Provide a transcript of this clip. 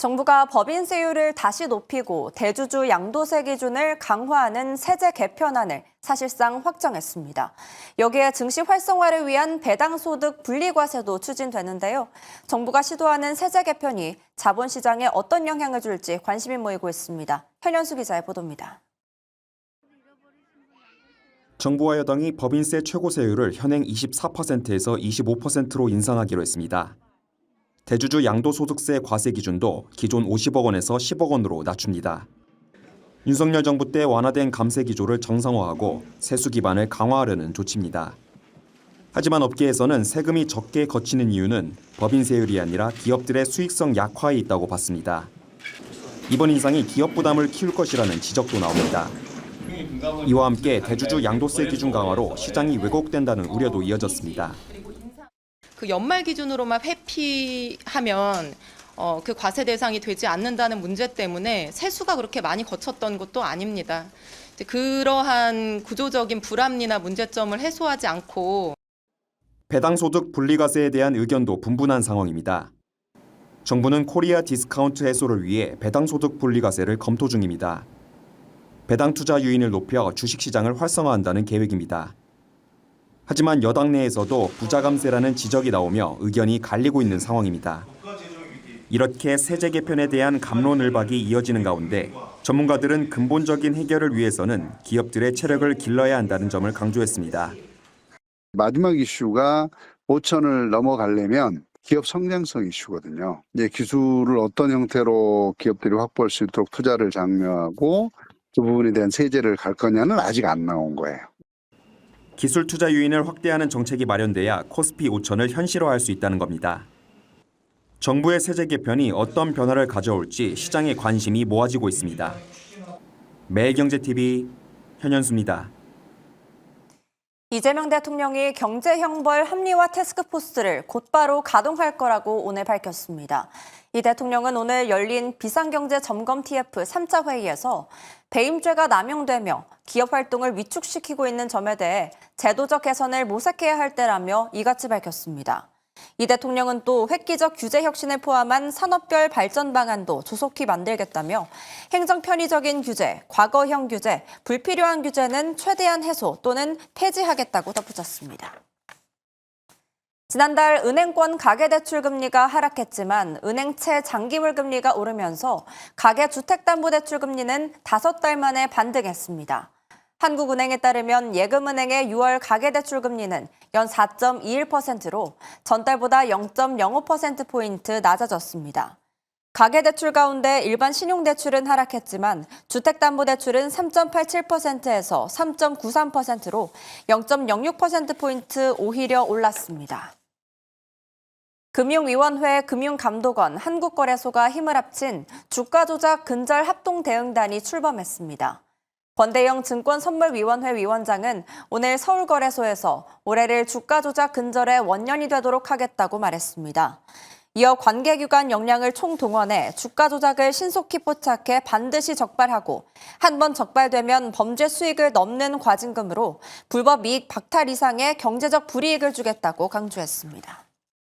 정부가 법인세율을 다시 높이고 대주주 양도세 기준을 강화하는 세제 개편안을 사실상 확정했습니다. 여기에 증시 활성화를 위한 배당소득 분리과세도 추진되는데요. 정부가 시도하는 세제 개편이 자본시장에 어떤 영향을 줄지 관심이 모이고 있습니다. 현현수 기자의 보도입니다. 정부와 여당이 법인세 최고세율을 현행 24%에서 25%로 인상하기로 했습니다. 대주주 양도소득세 과세 기준도 기존 50억 원에서 10억 원으로 낮춥니다. 윤석열 정부 때 완화된 감세 기조를 정상화하고 세수 기반을 강화하려는 조치입니다. 하지만 업계에서는 세금이 적게 거치는 이유는 법인세율이 아니라 기업들의 수익성 약화에 있다고 봤습니다. 이번 인상이 기업 부담을 키울 것이라는 지적도 나옵니다. 이와 함께 대주주 양도세 기준 강화로 시장이 왜곡된다는 우려도 이어졌습니다. 그 연말 기준으로만 회피하면 그 과세 대상이 되지 않는다는 문제 때문에 세수가 그렇게 많이 거쳤던 것도 아닙니다. 그러한 구조적인 불합리나 문제점을 해소하지 않고 배당소득 분리과세에 대한 의견도 분분한 상황입니다. 정부는 코리아 디스카운트 해소를 위해 배당소득 분리과세를 검토 중입니다. 배당 투자 유인을 높여 주식시장을 활성화한다는 계획입니다. 하지만 여당 내에서도 부자 감세라는 지적이 나오며 의견이 갈리고 있는 상황입니다. 이렇게 세제 개편에 대한 갑론을박이 이어지는 가운데 전문가들은 근본적인 해결을 위해서는 기업들의 체력을 길러야 한다는 점을 강조했습니다. 마지막 이슈가 5천을 넘어가려면 기업 성장성 이슈거든요. 이제 기술을 어떤 형태로 기업들이 확보할 수 있도록 투자를 장려하고 그 부분에 대한 세제를 갈 거냐는 아직 안 나온 거예요. 기술 투자 유인을 확대하는 정책이 마련돼야 코스피 5천을 현실화할 수 있다는 겁니다. 정부의 세제 개편이 어떤 변화를 가져올지 시장의 관심이 모아지고 있습니다. 매일경제TV 현현수입니다. 이재명 대통령이 경제형벌 합리화 태스크포스를 곧바로 가동할 거라고 오늘 밝혔습니다. 이 대통령은 오늘 열린 비상경제점검 TF 3차 회의에서 배임죄가 남용되며 기업 활동을 위축시키고 있는 점에 대해 제도적 개선을 모색해야 할 때라며 이같이 밝혔습니다. 이 대통령은 또 획기적 규제 혁신을 포함한 산업별 발전 방안도 조속히 만들겠다며 행정 편의적인 규제, 과거형 규제, 불필요한 규제는 최대한 해소 또는 폐지하겠다고 덧붙였습니다. 지난달 은행권 가계대출 금리가 하락했지만 은행채 장기물 금리가 오르면서 가계주택담보대출 금리는 5달 만에 반등했습니다. 한국은행에 따르면 예금은행의 6월 가계대출 금리는 연 4.21%로 전달보다 0.05%포인트 낮아졌습니다. 가계대출 가운데 일반 신용대출은 하락했지만 주택담보대출은 3.87%에서 3.93%로 0.06%포인트 오히려 올랐습니다. 금융위원회 금융감독원 한국거래소가 힘을 합친 주가조작 근절 합동대응단이 출범했습니다. 권대영 증권선물위원회 위원장은 오늘 서울거래소에서 올해를 주가조작 근절의 원년이 되도록 하겠다고 말했습니다. 이어 관계기관 역량을 총동원해 주가조작을 신속히 포착해 반드시 적발하고 한 번 적발되면 범죄 수익을 넘는 과징금으로 불법 이익 박탈 이상의 경제적 불이익을 주겠다고 강조했습니다.